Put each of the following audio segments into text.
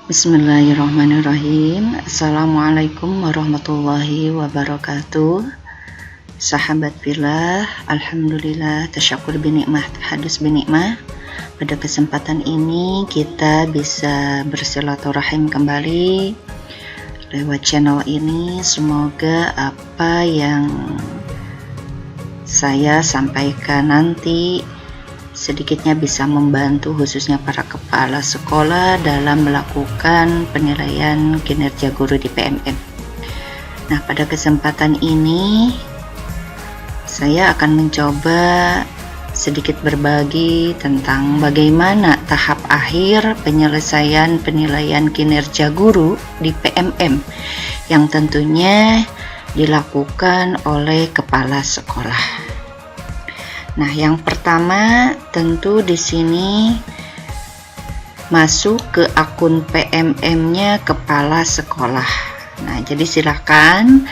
Bismillahirrahmanirrahim. Assalamualaikum warahmatullahi wabarakatuh. Sahabat fillah, alhamdulillah, tasyakur binikmah, hadis binikmah. Pada kesempatan ini kita bisa bersilaturahim kembali lewat channel ini. Semoga apa yang saya sampaikan nanti sedikitnya bisa membantu khususnya para kepala sekolah dalam melakukan penilaian kinerja guru di PMM. Nah, pada kesempatan ini saya akan mencoba sedikit berbagi tentang bagaimana tahap akhir penyelesaian penilaian kinerja guru di PMM yang tentunya dilakukan oleh kepala sekolah. Nah, yang pertama tentu di sini masuk ke akun PMM-nya kepala sekolah. Nah, jadi silakan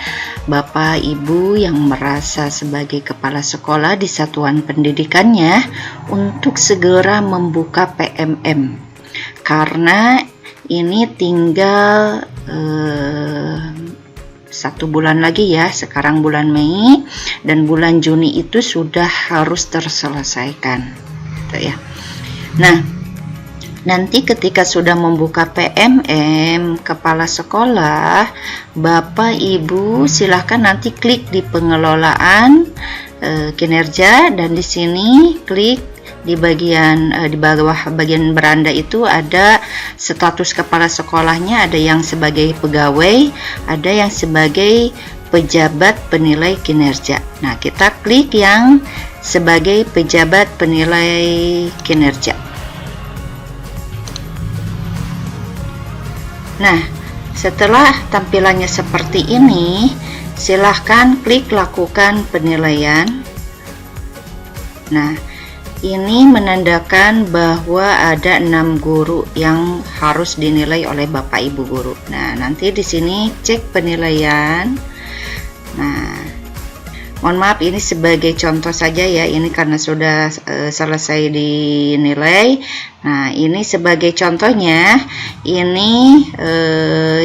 Bapak Ibu yang merasa sebagai kepala sekolah di satuan pendidikannya untuk segera membuka PMM. Karena ini tinggal 1 bulan lagi ya, sekarang bulan Mei dan bulan Juni itu sudah harus terselesaikan gitu ya. Nah, nanti ketika sudah membuka PMM kepala sekolah, Bapak Ibu silahkan nanti klik di pengelolaan kinerja, dan di sini klik di bagian di bawah bagian beranda itu ada status kepala sekolahnya, ada yang sebagai pegawai, ada yang sebagai pejabat penilai kinerja. Nah, kita klik yang sebagai pejabat penilai kinerja. Nah, setelah tampilannya seperti ini, silahkan klik lakukan penilaian. Nah, ini menandakan bahwa ada 6 guru yang harus dinilai oleh Bapak Ibu guru. Nah, nanti di sini cek penilaian. Nah, mohon maaf ini sebagai contoh saja ya, ini karena sudah selesai dinilai. Nah, ini sebagai contohnya, ini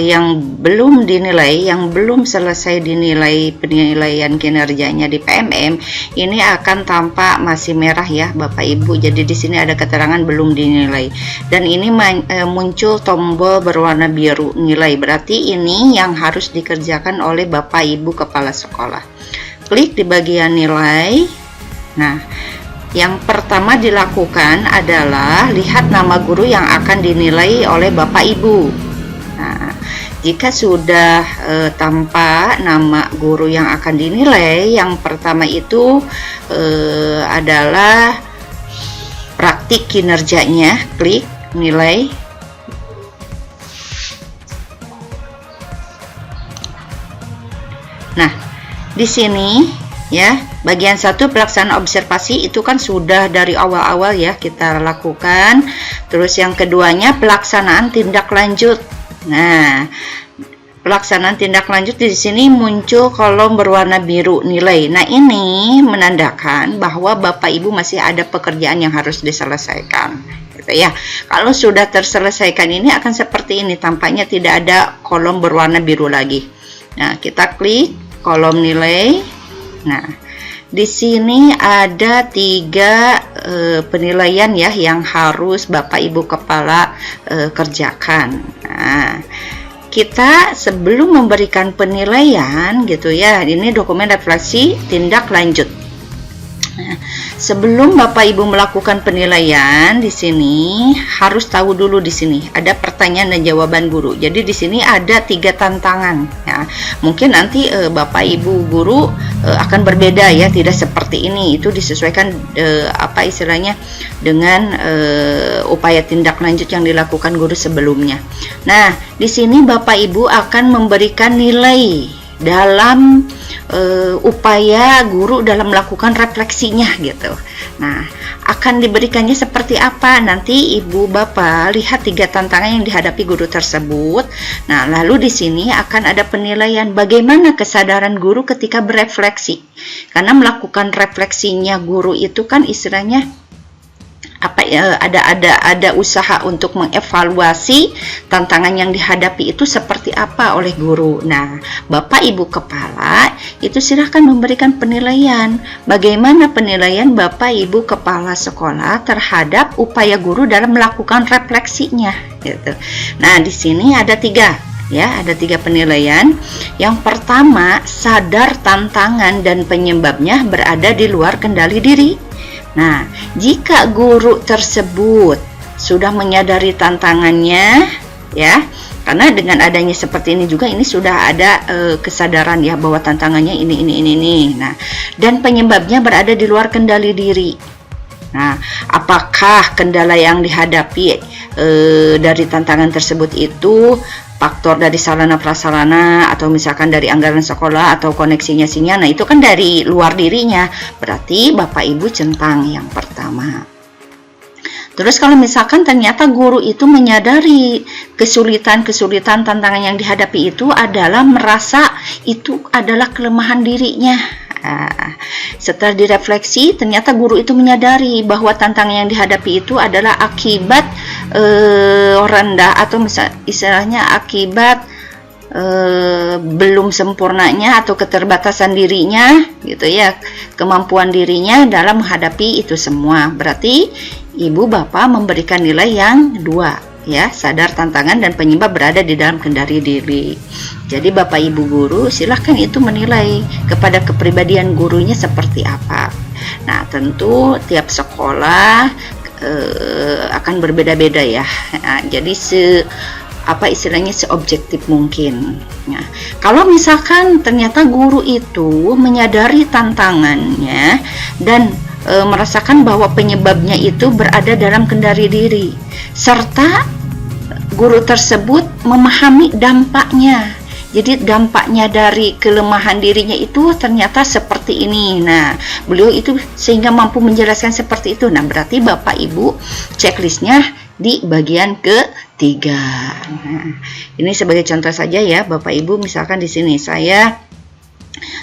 yang belum dinilai, yang belum selesai dinilai penilaian kinerjanya di PMM, ini akan tampak masih merah ya Bapak Ibu. Jadi di sini ada keterangan belum dinilai, dan ini muncul tombol berwarna biru nilai, berarti ini yang harus dikerjakan oleh Bapak Ibu kepala sekolah. Klik di bagian nilai. Nah, yang pertama dilakukan adalah lihat nama guru yang akan dinilai oleh Bapak Ibu. Nah, jika sudah tampak nama guru yang akan dinilai, yang pertama itu adalah praktik kinerjanya. Klik nilai. Nah, di sini ya, bagian 1 pelaksanaan observasi itu kan sudah dari awal-awal ya kita lakukan. Terus yang keduanya pelaksanaan tindak lanjut. Nah, pelaksanaan tindak lanjut di sini muncul kolom berwarna biru nilai. Nah, ini menandakan bahwa Bapak Ibu masih ada pekerjaan yang harus diselesaikan gitu ya. Kalau sudah terselesaikan ini akan seperti ini, tampaknya tidak ada kolom berwarna biru lagi. Nah, kita klik kolom nilai. Nah, di sini ada 3 penilaian ya yang harus Bapak Ibu kepala kerjakan. Nah, kita sebelum memberikan penilaian gitu ya, ini dokumen refleksi tindak lanjut. Nah, sebelum Bapak Ibu melakukan penilaian, di sini harus tahu dulu, di sini ada pertanyaan dan jawaban guru. Jadi di sini ada 3 tantangan ya. Mungkin nanti Bapak Ibu guru akan berbeda ya, tidak seperti ini. Itu disesuaikan apa istilahnya dengan upaya tindak lanjut yang dilakukan guru sebelumnya. Nah, di sini Bapak Ibu akan memberikan nilai dalam upaya guru dalam melakukan refleksinya gitu. Nah, akan diberikannya seperti apa? Nanti Ibu Bapak lihat 3 tantangan yang dihadapi guru tersebut. Nah, lalu di sini akan ada penilaian bagaimana kesadaran guru ketika berefleksi. Karena melakukan refleksinya guru itu kan istilahnya ada usaha untuk mengevaluasi tantangan yang dihadapi itu seperti apa oleh guru. Nah, Bapak Ibu kepala itu silahkan memberikan penilaian. Bagaimana penilaian Bapak Ibu kepala sekolah terhadap upaya guru dalam melakukan refleksinya gitu. Nah, di sini ada 3 ya, ada 3 penilaian. Yang pertama, sadar tantangan dan penyebabnya berada di luar kendali diri. Nah, jika guru tersebut sudah menyadari tantangannya, ya, karena dengan adanya seperti ini juga, ini sudah ada kesadaran ya bahwa tantangannya ini. Nah, dan penyebabnya berada di luar kendali diri. Nah, apakah kendala yang dihadapi dari tantangan tersebut itu faktor dari sarana prasarana atau misalkan dari anggaran sekolah atau koneksinya sinyal? Nah, itu kan dari luar dirinya. Berarti Bapak Ibu centang yang pertama. Terus kalau misalkan ternyata guru itu menyadari kesulitan tantangan yang dihadapi itu adalah merasa itu adalah kelemahan dirinya. Setelah direfleksi, ternyata guru itu menyadari bahwa tantangan yang dihadapi itu adalah akibat rendah atau istilahnya akibat belum sempurnanya atau keterbatasan dirinya gitu ya, kemampuan dirinya dalam menghadapi itu semua. Berarti Ibu Bapak memberikan nilai yang 2 ya, sadar tantangan dan penyebab berada di dalam kendali diri. Jadi Bapak Ibu guru silahkan itu menilai kepada kepribadian gurunya seperti apa. Nah, tentu tiap sekolah akan berbeda-beda ya. Nah, jadi istilahnya seobjektif mungkin. Nah, kalau misalkan ternyata guru itu menyadari tantangannya dan merasakan bahwa penyebabnya itu berada dalam kendali diri, serta guru tersebut memahami dampaknya. Jadi dampaknya dari kelemahan dirinya itu ternyata seperti ini. Nah, beliau itu sehingga mampu menjelaskan seperti itu. Nah, berarti Bapak Ibu checklistnya di bagian ketiga. Nah, ini sebagai contoh saja ya, Bapak Ibu. Misalkan di sini saya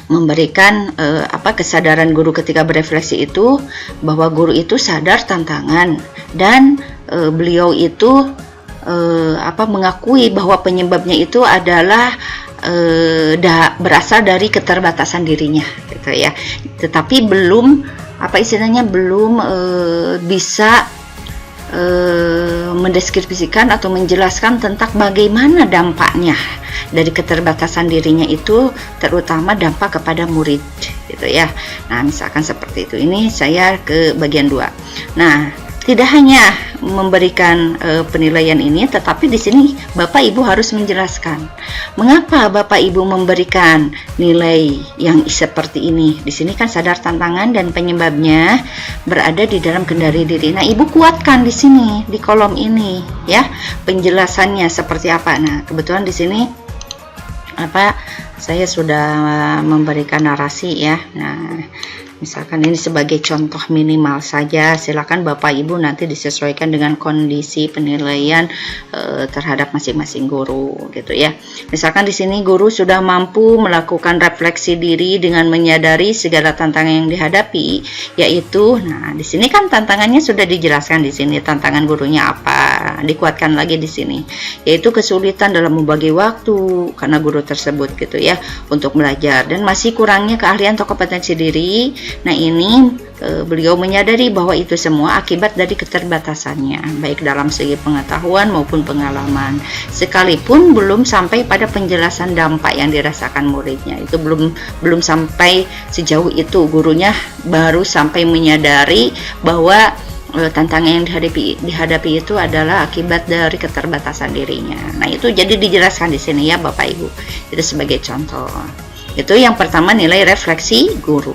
memberikan kesadaran guru ketika berefleksi itu bahwa guru itu sadar tantangan dan beliau itu mengakui bahwa penyebabnya itu adalah berasal dari keterbatasan dirinya gitu ya. Tetapi belum belum bisa mendeskripsikan atau menjelaskan tentang bagaimana dampaknya dari keterbatasan dirinya itu, terutama dampak kepada murid gitu ya. Nah, misalkan seperti itu. Ini saya ke bagian 2. Nah, tidak hanya memberikan penilaian ini, tetapi di sini Bapak Ibu harus menjelaskan mengapa Bapak Ibu memberikan nilai yang seperti ini. Di sini kan sadar tantangan dan penyebabnya berada di dalam kendali diri. Nah, Ibu kuatkan di sini di kolom ini ya, penjelasannya seperti apa. Nah, kebetulan di sini saya sudah memberikan narasi ya. Nah, misalkan ini sebagai contoh minimal saja, silakan Bapak Ibu nanti disesuaikan dengan kondisi penilaian terhadap masing-masing guru gitu ya. Misalkan di sini guru sudah mampu melakukan refleksi diri dengan menyadari segala tantangan yang dihadapi, yaitu, nah di sini kan tantangannya sudah dijelaskan di sini, tantangan gurunya apa, dikuatkan lagi di sini, yaitu kesulitan dalam membagi waktu karena guru tersebut gitu ya untuk belajar dan masih kurangnya keahlian atau kompetensi diri. Nah, ini beliau menyadari bahwa itu semua akibat dari keterbatasannya, baik dalam segi pengetahuan maupun pengalaman. Sekalipun belum sampai pada penjelasan dampak yang dirasakan muridnya, itu belum sampai sejauh itu. Gurunya baru sampai menyadari bahwa tantangan yang dihadapi itu adalah akibat dari keterbatasan dirinya. Nah, itu jadi dijelaskan di sini ya Bapak Ibu. Itu sebagai contoh. Itu yang pertama, nilai refleksi guru.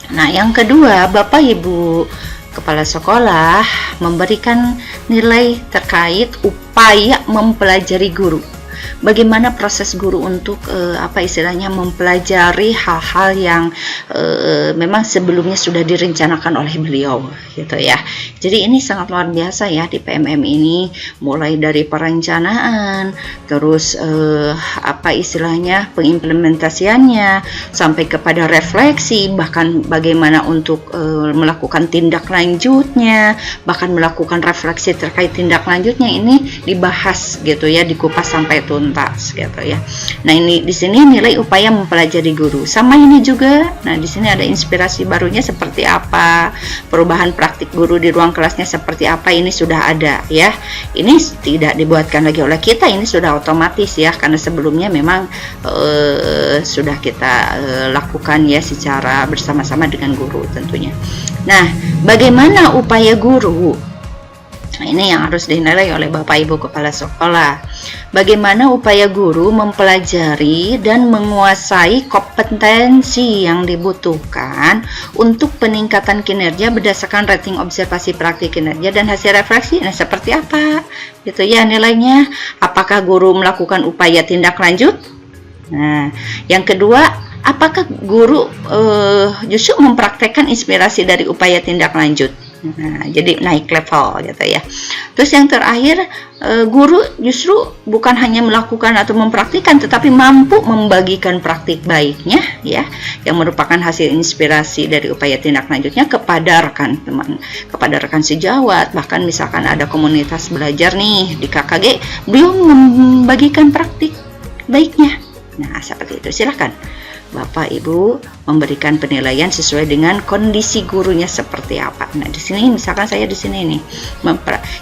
Nah, yang kedua, Bapak Ibu kepala sekolah memberikan nilai terkait upaya mempelajari guru. bagaimana proses guru untuk apa istilahnya mempelajari hal-hal yang memang sebelumnya sudah direncanakan oleh beliau gitu ya. Jadi ini sangat luar biasa ya di PMM ini, mulai dari perencanaan, terus apa istilahnya pengimplementasiannya, sampai kepada refleksi, bahkan bagaimana untuk melakukan tindak lanjutnya, bahkan melakukan refleksi terkait tindak lanjutnya, ini dibahas gitu ya, dikupas sampai tuntas gitu ya. Nah, ini di sini nilai upaya mempelajari guru. Sama ini juga. Nah, di sini ada inspirasi barunya seperti apa, perubahan praktik guru di ruang kelasnya seperti apa, ini sudah ada ya. Ini tidak dibuatkan lagi oleh kita, ini sudah otomatis ya, karena sebelumnya memang sudah kita lakukan ya secara bersama-sama dengan guru tentunya. Nah, bagaimana upaya guru? Nah, ini yang harus dinilai oleh Bapak Ibu Kepala Sekolah. Bagaimana upaya guru mempelajari dan menguasai kompetensi yang dibutuhkan untuk peningkatan kinerja berdasarkan rating observasi praktik kinerja dan hasil refleksi. Nah, seperti apa? Gitu ya nilainya. Apakah guru melakukan upaya tindak lanjut? Nah, yang kedua, apakah guru justru mempraktekkan inspirasi dari upaya tindak lanjut? Nah, jadi naik level gitu ya. Terus yang terakhir, guru justru bukan hanya melakukan atau mempraktikkan, tetapi mampu membagikan praktik baiknya ya, yang merupakan hasil inspirasi dari upaya tindak lanjutnya kepada rekan teman, kepada rekan sejawat. Bahkan misalkan ada komunitas belajar nih di KKG, belum membagikan praktik baiknya. Nah, seperti itu. Silakan Bapak Ibu memberikan penilaian sesuai dengan kondisi gurunya seperti apa. Nah, di sini misalkan saya di sini nih,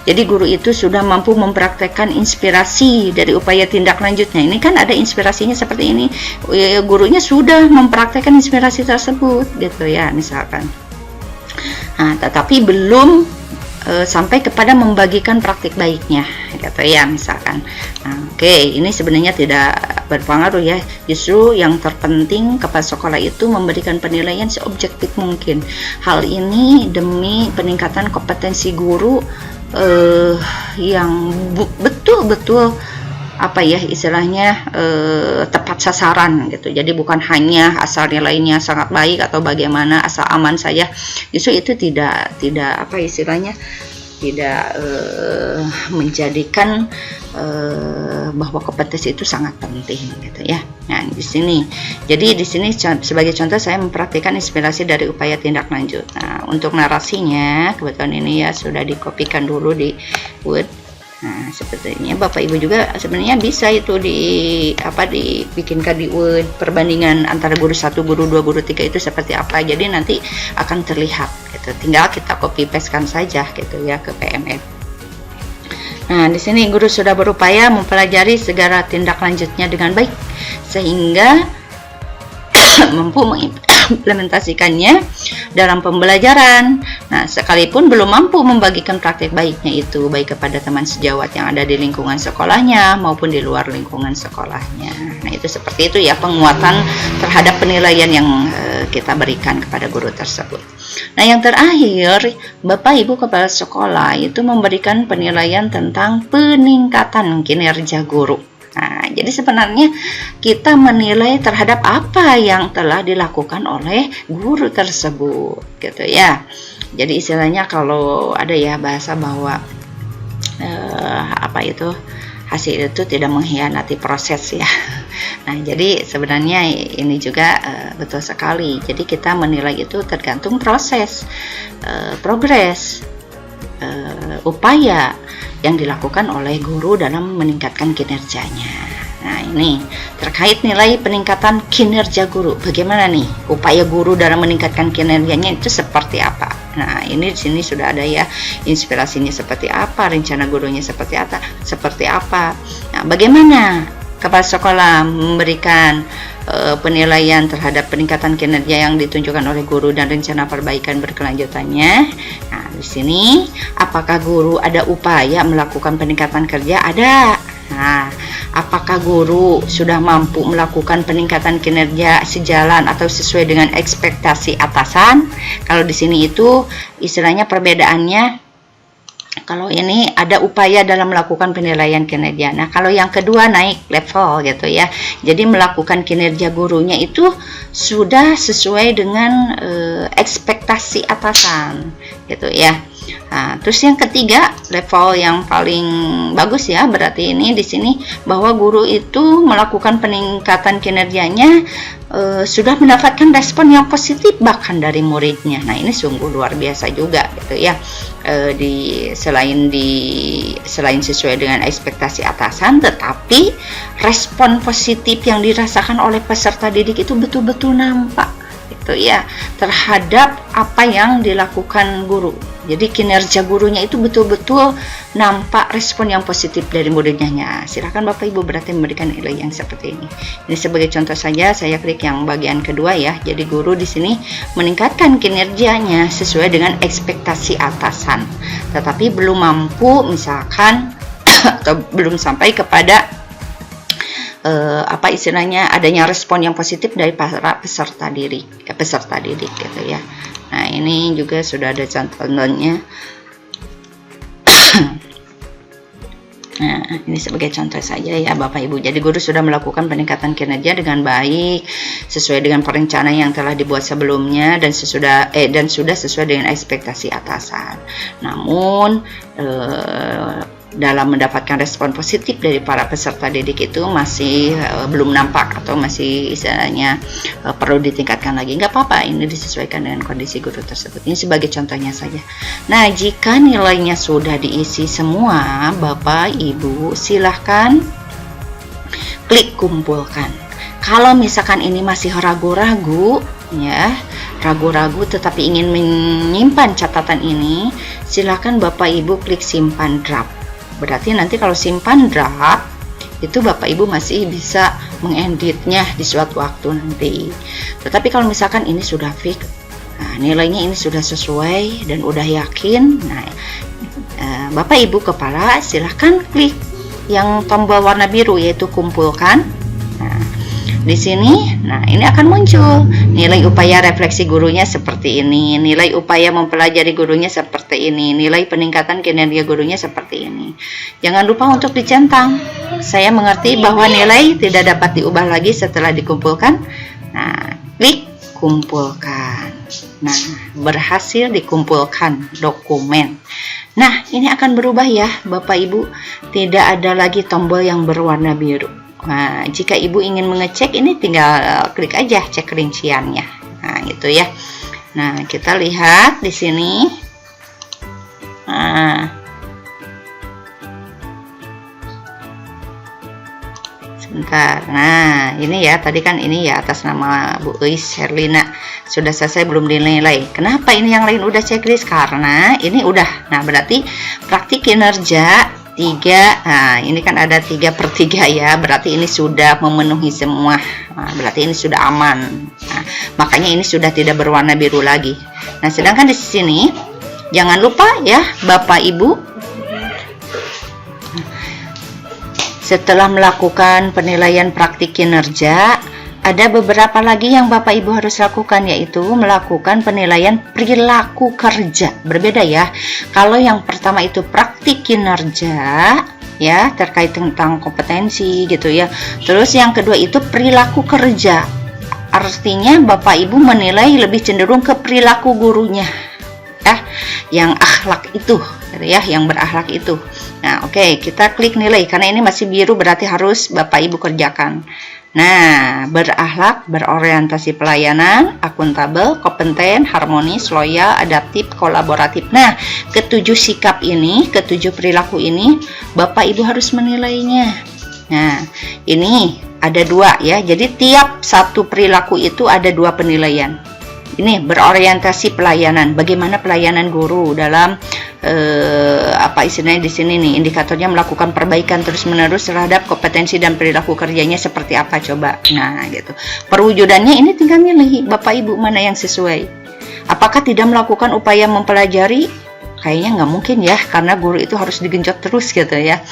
jadi guru itu sudah mampu mempraktekkan inspirasi dari upaya tindak lanjutnya. Ini kan ada inspirasinya seperti ini. Gurunya sudah mempraktekkan inspirasi tersebut, gitu ya, misalkan. Nah, tetapi belum sampai kepada membagikan praktik baiknya, gitu ya, misalkan. Nah, oke, ini sebenarnya tidak berpengaruh ya. Justru yang terpenting kepala sekolah itu memberikan penilaian seobjektif mungkin. Hal ini demi peningkatan kompetensi guru yang betul-betul apa ya istilahnya tepat sasaran gitu. Jadi bukan hanya asal nilainya sangat baik atau bagaimana asal aman saja. Justru itu tidak apa istilahnya tidak menjadikan bahwa kompetensi itu sangat penting gitu ya. Nah, di sini. Jadi di sini sebagai contoh saya memperhatikan inspirasi dari upaya tindak lanjut. Nah, untuk narasinya kebetulan ini ya sudah dikopikan dulu di Word. Nah, sepertinya Bapak Ibu juga sebenarnya bisa itu dibikinkan di Word, perbandingan antara guru 1, guru 2, guru 3 itu seperti apa. Jadi nanti akan terlihat gitu. Tinggal kita copy paste-kan saja gitu ya ke PMM. Nah, di sini guru sudah berupaya mempelajari segala tindak lanjutnya dengan baik sehingga mampu mengimplementasikannya dalam pembelajaran. Nah, sekalipun belum mampu membagikan praktik baiknya itu baik kepada teman sejawat yang ada di lingkungan sekolahnya maupun di luar lingkungan sekolahnya. Nah, itu seperti itu ya penguatan terhadap penilaian yang kita berikan kepada guru tersebut. Nah, yang terakhir, Bapak Ibu Kepala Sekolah itu memberikan penilaian tentang peningkatan kinerja guru. Nah, jadi sebenarnya kita menilai terhadap apa yang telah dilakukan oleh guru tersebut, gitu ya. Jadi istilahnya kalau ada ya bahasa bahwa hasil itu tidak mengkhianati proses ya. Nah, jadi sebenarnya ini juga betul sekali. Jadi kita menilai itu tergantung proses, progres, upaya yang dilakukan oleh guru dalam meningkatkan kinerjanya. Nah, ini terkait nilai peningkatan kinerja guru. Bagaimana nih upaya guru dalam meningkatkan kinerjanya itu seperti apa? Nah, ini di sini sudah ada ya inspirasinya seperti apa, rencana gurunya seperti apa. Nah, bagaimana kepala sekolah memberikan penilaian terhadap peningkatan kinerja yang ditunjukkan oleh guru dan rencana perbaikan berkelanjutannya. Nah, di sini apakah guru ada upaya melakukan peningkatan kerja? Ada. Nah, apakah guru sudah mampu melakukan peningkatan kinerja sejalan atau sesuai dengan ekspektasi atasan? Kalau di sini itu istilahnya perbedaannya Kalau ini ada upaya dalam melakukan penilaian kinerja. Nah, kalau yang kedua naik level gitu ya. Jadi melakukan kinerja gurunya itu sudah sesuai dengan ekspektasi atasan gitu ya. Nah, terus yang ketiga, level yang paling bagus ya, berarti ini di sini bahwa guru itu melakukan peningkatan kinerjanya sudah mendapatkan respon yang positif bahkan dari muridnya. Nah, ini sungguh luar biasa juga gitu ya. Selain sesuai dengan ekspektasi atasan, tetapi respon positif yang dirasakan oleh peserta didik itu betul-betul nampak gitu ya terhadap apa yang dilakukan guru. Jadi kinerja gurunya itu betul-betul nampak respon yang positif dari muridnya. Silakan Bapak Ibu berarti memberikan nilai yang seperti ini. Ini sebagai contoh saja, saya klik yang bagian kedua ya. Jadi guru di sini meningkatkan kinerjanya sesuai dengan ekspektasi atasan, tetapi belum mampu misalkan atau belum sampai kepada apa istilahnya adanya respon yang positif dari para peserta didik gitu ya. Nah, ini juga sudah ada contohnya. Nah, ini sebagai contoh saja ya Bapak Ibu. Jadi guru sudah melakukan peningkatan kinerja dengan baik sesuai dengan perencanaan yang telah dibuat sebelumnya dan sudah sesuai dengan ekspektasi atasan. Namun dalam mendapatkan respon positif dari para peserta didik itu masih belum nampak atau masih istilahnya perlu ditingkatkan lagi. Nggak apa-apa, ini disesuaikan dengan kondisi guru tersebut. Ini sebagai contohnya saja. Nah, jika nilainya sudah diisi semua, Bapak Ibu silahkan klik kumpulkan. Kalau misalkan ini masih ragu-ragu ya, ragu-ragu tetapi ingin menyimpan catatan ini, silahkan Bapak Ibu klik simpan draft. Berarti nanti kalau simpan draft itu Bapak Ibu masih bisa mengeditnya di suatu waktu nanti. Tetapi kalau misalkan ini sudah fix, nah, nilainya ini sudah sesuai dan udah yakin, nah Bapak Ibu kepala silahkan klik yang tombol warna biru yaitu kumpulkan. Nah, di sini, nah ini akan muncul nilai upaya refleksi gurunya seperti ini, nilai upaya mempelajari gurunya seperti ini, nilai peningkatan kinerja gurunya seperti ini. Jangan lupa untuk dicentang. Saya mengerti bahwa nilai tidak dapat diubah lagi setelah dikumpulkan. Nah, klik kumpulkan. Nah, berhasil dikumpulkan dokumen. Nah, ini akan berubah ya Bapak Ibu. Tidak ada lagi tombol yang berwarna biru. Nah, jika Ibu ingin mengecek ini tinggal klik aja cek rinciannya. Nah, gitu ya. Nah, kita lihat di sini. Nah, sebentar. Nah, ini ya, tadi kan ini ya atas nama Bu Eis Herlina. Sudah selesai belum dinilai. Kenapa ini yang lain udah checklist? Karena ini udah. Nah, berarti praktik kinerja 3, nah ini kan ada 3/3 ya, berarti ini sudah memenuhi semua. Nah, berarti ini sudah aman. Nah, makanya ini sudah tidak berwarna biru lagi. Nah, sedangkan di sini jangan lupa ya Bapak Ibu, setelah melakukan penilaian praktik kinerja, ada beberapa lagi yang Bapak Ibu harus lakukan, yaitu melakukan penilaian perilaku kerja. Berbeda ya. Kalau yang pertama itu praktik kinerja ya, terkait tentang kompetensi gitu ya. Terus yang kedua itu perilaku kerja. Artinya Bapak Ibu menilai lebih cenderung ke perilaku gurunya. Ya, yang akhlak itu gitu ya, yang berakhlak itu. Nah, oke, kita klik nilai karena ini masih biru berarti harus Bapak Ibu kerjakan. Nah, berakhlak, berorientasi pelayanan, akuntabel, kompeten, harmonis, loyal, adaptif, kolaboratif. Nah, ketujuh sikap ini, ketujuh perilaku ini, Bapak Ibu harus menilainya. Nah, ini ada 2 ya. Jadi tiap satu perilaku itu ada 2 penilaian. Ini berorientasi pelayanan. Bagaimana pelayanan guru dalam apa istilahnya di sini nih, indikatornya melakukan perbaikan terus-menerus terhadap kompetensi dan perilaku kerjanya seperti apa coba. Nah, gitu. Perwujudannya ini tinggal milih Bapak Ibu mana yang sesuai. Apakah tidak melakukan upaya mempelajari? Kayaknya nggak mungkin ya, karena guru itu harus digenjot terus gitu ya.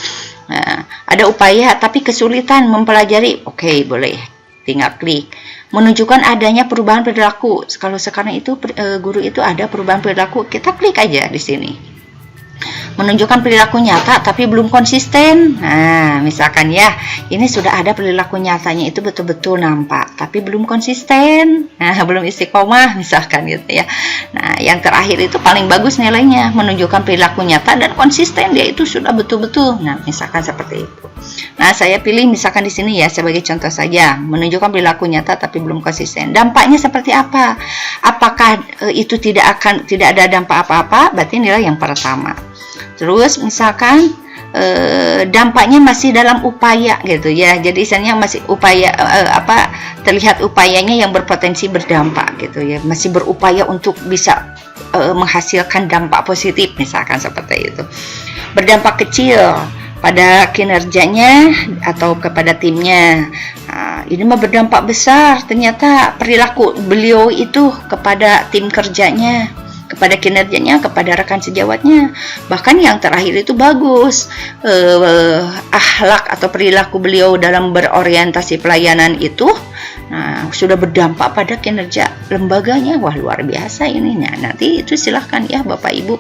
Nah, ada upaya tapi kesulitan mempelajari. Oke, boleh. Tinggal klik. Menunjukkan adanya perubahan perilaku. Kalau sekarang itu guru itu ada perubahan perilaku, kita klik aja di sini. menunjukkan perilaku nyata tapi belum konsisten. Nah, misalkan ya, ini sudah ada perilaku nyatanya itu betul-betul nampak tapi belum konsisten. Nah, belum istiqomah misalkan gitu ya. Nah, yang terakhir itu paling bagus nilainya, menunjukkan perilaku nyata dan konsisten, dia itu sudah betul-betul. Nah, misalkan seperti itu. Nah, saya pilih misalkan di sini ya sebagai contoh saja, menunjukkan perilaku nyata tapi belum konsisten. Dampaknya seperti apa? Apakah itu tidak ada dampak apa-apa? Berarti nilai yang pertama. Terus misalkan dampaknya masih dalam upaya gitu ya. Jadi misalnya masih upaya terlihat upayanya yang berpotensi berdampak gitu ya. Masih berupaya untuk bisa menghasilkan dampak positif misalkan seperti itu. Berdampak kecil pada kinerjanya atau kepada timnya. Nah, ini mah berdampak besar, ternyata perilaku beliau itu kepada tim kerjanya, kepada kinerjanya, kepada rekan sejawatnya. Bahkan yang terakhir itu bagus, akhlak atau perilaku beliau dalam berorientasi pelayanan itu sudah berdampak pada kinerja lembaganya. Wah, luar biasa ini. Nah, nanti itu silahkan ya Bapak Ibu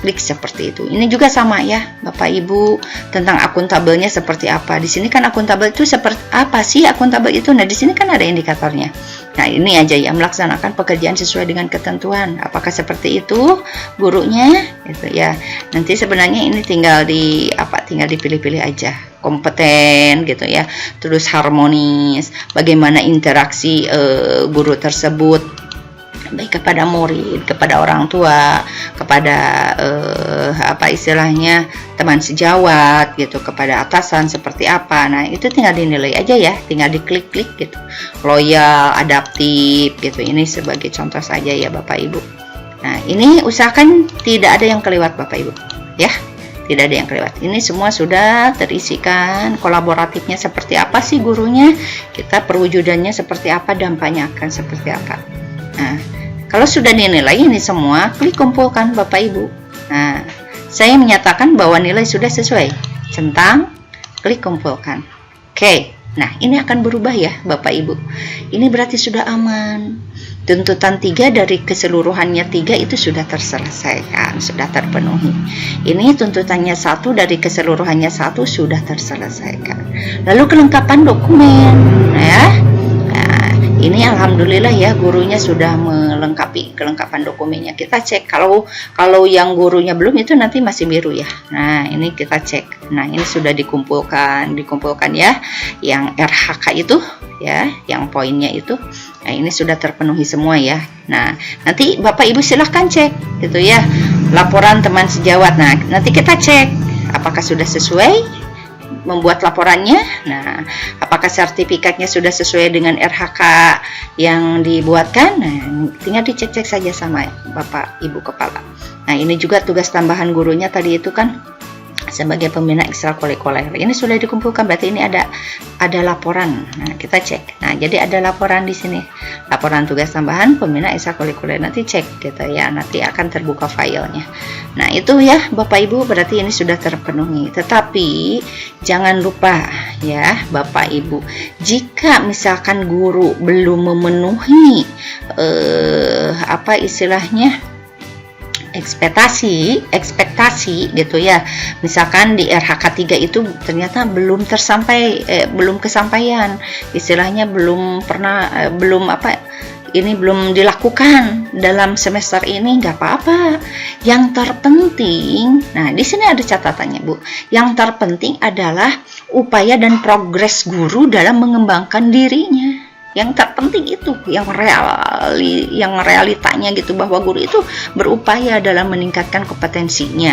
klik seperti itu. Ini juga sama ya Bapak Ibu, tentang akuntabelnya seperti apa. Di sini kan akuntabel itu seperti apa sih akuntabel itu? Nah, di sini kan ada indikatornya. Nah, ini aja ya, melaksanakan pekerjaan sesuai dengan ketentuan. Apakah seperti itu gurunya? Gitu ya. Nanti sebenarnya ini tinggal dipilih-pilih aja. Kompeten gitu ya. Terus harmonis, bagaimana interaksi guru tersebut baik kepada murid, kepada orang tua, kepada istilahnya teman sejawat gitu, kepada atasan seperti apa. Nah, itu tinggal dinilai aja ya, tinggal diklik-klik gitu. Loyal, adaptif gitu. Ini sebagai contoh saja ya Bapak Ibu. Nah, ini usahakan tidak ada yang kelewat Bapak Ibu ya. Tidak ada yang kelewat. Ini semua sudah terisikan, kolaboratifnya seperti apa sih gurunya, kita perwujudannya seperti apa, dampaknya akan seperti apa. Nah, kalau sudah dinilai ini semua, klik kumpulkan Bapak Ibu. Nah, saya menyatakan bahwa nilai sudah sesuai. Centang, klik kumpulkan. Oke, nah ini akan berubah ya Bapak Ibu. Ini berarti sudah aman. Tuntutan 3 dari keseluruhannya 3 itu sudah terselesaikan, sudah terpenuhi. Ini tuntutannya 1 dari keseluruhannya 1 sudah terselesaikan. Lalu kelengkapan dokumen ya. Nah, ini alhamdulillah ya gurunya sudah melengkapi kelengkapan dokumennya. Kita cek, kalau yang gurunya belum itu nanti masih biru ya. Nah, ini kita cek. Nah, ini sudah dikumpulkan ya yang RHK itu ya, yang poinnya itu. Nah, ini sudah terpenuhi semua ya. Nah, nanti Bapak Ibu silahkan cek gitu ya, laporan teman sejawat. Nah, nanti kita cek apakah sudah sesuai membuat laporannya. Nah, apakah sertifikatnya sudah sesuai dengan RHK yang dibuatkan. Nah, tinggal dicek-cek saja sama Bapak Ibu Kepala. Nah, ini juga tugas tambahan gurunya tadi itu kan sebagai pembina ekstrakurikuler. Ini sudah dikumpulkan, berarti ini ada laporan. Nah, kita cek. Nah, jadi ada laporan di sini. Laporan tugas tambahan pembina ekstrakurikuler. Nanti cek gitu ya. Nanti akan terbuka filenya. Nah, itu ya Bapak Ibu, berarti ini sudah terpenuhi. Tetapi jangan lupa ya Bapak Ibu, jika misalkan guru belum memenuhi ekspektasi gitu ya. Misalkan di RHK 3 itu ternyata belum kesampaian. Istilahnya belum dilakukan dalam semester ini, nggak apa-apa. Yang terpenting, nah di sini ada catatannya Bu. Yang terpenting adalah upaya dan progres guru dalam mengembangkan dirinya. Yang terpenting itu yang realitanya gitu, bahwa guru itu berupaya dalam meningkatkan kompetensinya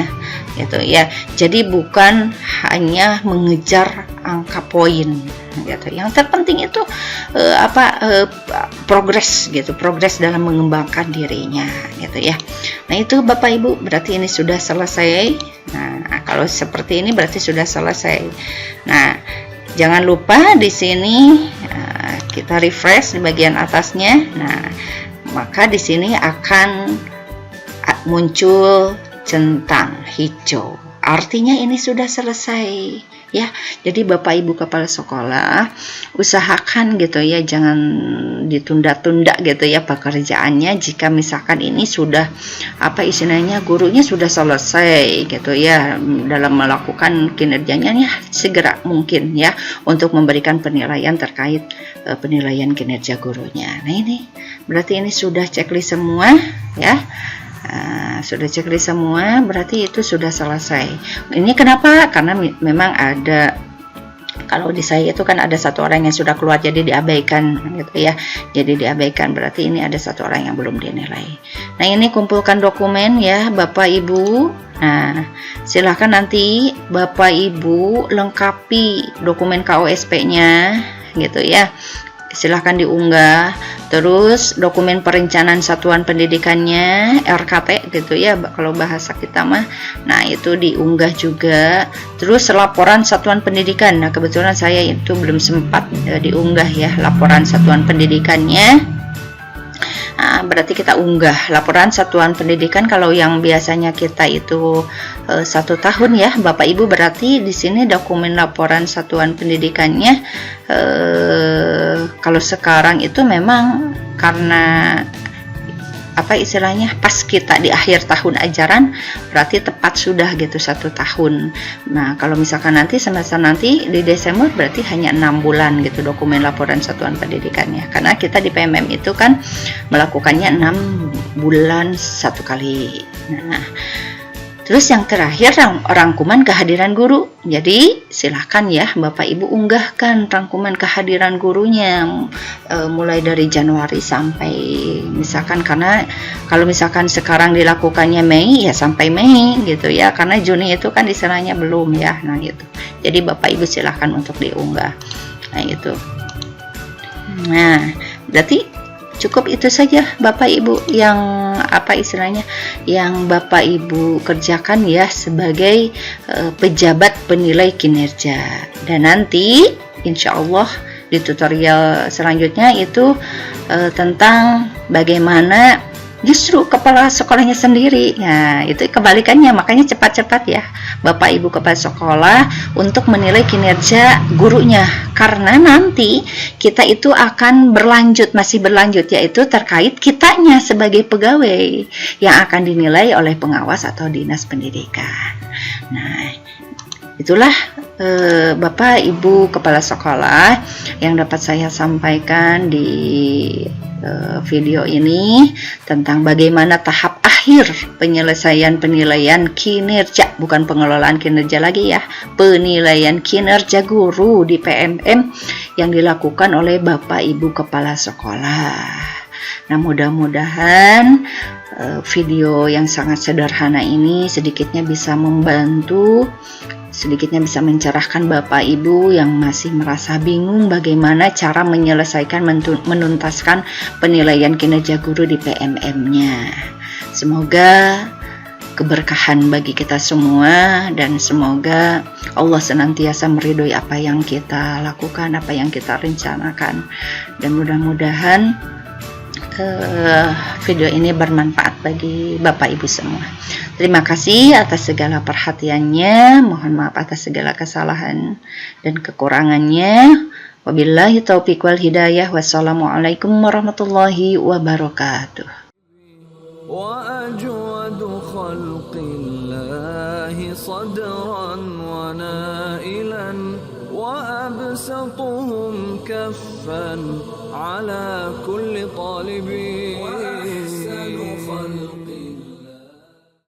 gitu ya. Jadi bukan hanya mengejar angka poin gitu. Yang terpenting itu progres dalam mengembangkan dirinya gitu ya. Nah, itu Bapak Ibu, berarti ini sudah selesai. Nah, kalau seperti ini berarti sudah selesai. Nah, jangan lupa di sini kita refresh di bagian atasnya. Nah, maka di sini akan muncul centang hijau. Artinya ini sudah selesai ya. Jadi Bapak Ibu kepala sekolah usahakan gitu ya, jangan ditunda-tunda gitu ya pekerjaannya. Jika misalkan ini sudah istilahnya gurunya sudah selesai gitu ya dalam melakukan kinerjanya, ya segera mungkin ya untuk memberikan penilaian terkait penilaian kinerja gurunya. Nah, ini berarti ini sudah checklist semua ya. Sudah checklist semua, berarti itu sudah selesai. Ini kenapa? Karena memang ada, kalau di saya itu kan ada satu orang yang sudah keluar, jadi diabaikan gitu ya. Jadi diabaikan, berarti ini ada satu orang yang belum dinilai. Nah, ini kumpulkan dokumen ya Bapak Ibu. Nah, silahkan nanti Bapak Ibu lengkapi dokumen KOSP-nya gitu ya. Silahkan diunggah. Terus dokumen perencanaan satuan pendidikannya, RKP gitu ya kalau bahasa kita mah. Nah, itu diunggah juga. Terus laporan satuan pendidikan. Nah, kebetulan saya itu belum sempat diunggah ya laporan satuan pendidikannya. Nah, berarti kita unggah laporan satuan pendidikan. Kalau yang biasanya kita itu 1 tahun ya Bapak Ibu, berarti di sini dokumen laporan satuan pendidikannya kalau sekarang itu memang karena istilahnya pas kita di akhir tahun ajaran, berarti tepat sudah gitu 1 tahun. Nah, kalau misalkan nanti semester nanti di Desember, berarti hanya 6 bulan gitu dokumen laporan satuan pendidikannya, karena kita di PMM itu kan melakukannya 6 bulan 1 kali. Nah, terus yang terakhir rangkuman kehadiran guru. Jadi silahkan ya Bapak Ibu unggahkan rangkuman kehadiran gurunya mulai dari Januari sampai misalkan, karena kalau misalkan sekarang dilakukannya Mei ya sampai Mei gitu ya, karena Juni itu kan istilahnya belum ya. Nah, gitu. Jadi Bapak Ibu silahkan untuk diunggah. Nah, itu. Nah, berarti cukup itu saja Bapak Ibu yang istilahnya yang Bapak Ibu kerjakan ya sebagai pejabat penilai kinerja. Dan nanti insya Allah di tutorial selanjutnya itu tentang bagaimana justru kepala sekolahnya sendiri. Nah, itu kebalikannya, makanya cepat-cepat ya Bapak Ibu kepala sekolah untuk menilai kinerja gurunya, karena nanti kita itu akan masih berlanjut, yaitu terkait kitanya sebagai pegawai yang akan dinilai oleh pengawas atau dinas pendidikan. Nah, itulah Bapak Ibu kepala sekolah yang dapat saya sampaikan di video ini tentang bagaimana tahap akhir penyelesaian penilaian kinerja, bukan pengelolaan kinerja lagi ya, penilaian kinerja guru di PMM yang dilakukan oleh Bapak Ibu kepala sekolah. Nah, mudah-mudahan video yang sangat sederhana ini sedikitnya bisa membantu, sedikitnya bisa mencerahkan Bapak Ibu yang masih merasa bingung bagaimana cara menyelesaikan menuntaskan penilaian kinerja guru di PMM-nya. Semoga keberkahan bagi kita semua, dan semoga Allah senantiasa meridhoi apa yang kita lakukan, apa yang kita rencanakan, dan mudah-mudahan video ini bermanfaat bagi Bapak Ibu semua. Terima kasih atas segala perhatiannya. Mohon maaf atas segala kesalahan dan kekurangannya. Wabillahi taufiq wal hidayah. Wassalamualaikum warahmatullahi wabarakatuh. Wa ajwadu khalqillahi sadran wa nailan wa absatuhum kaffan ala kulli talibin.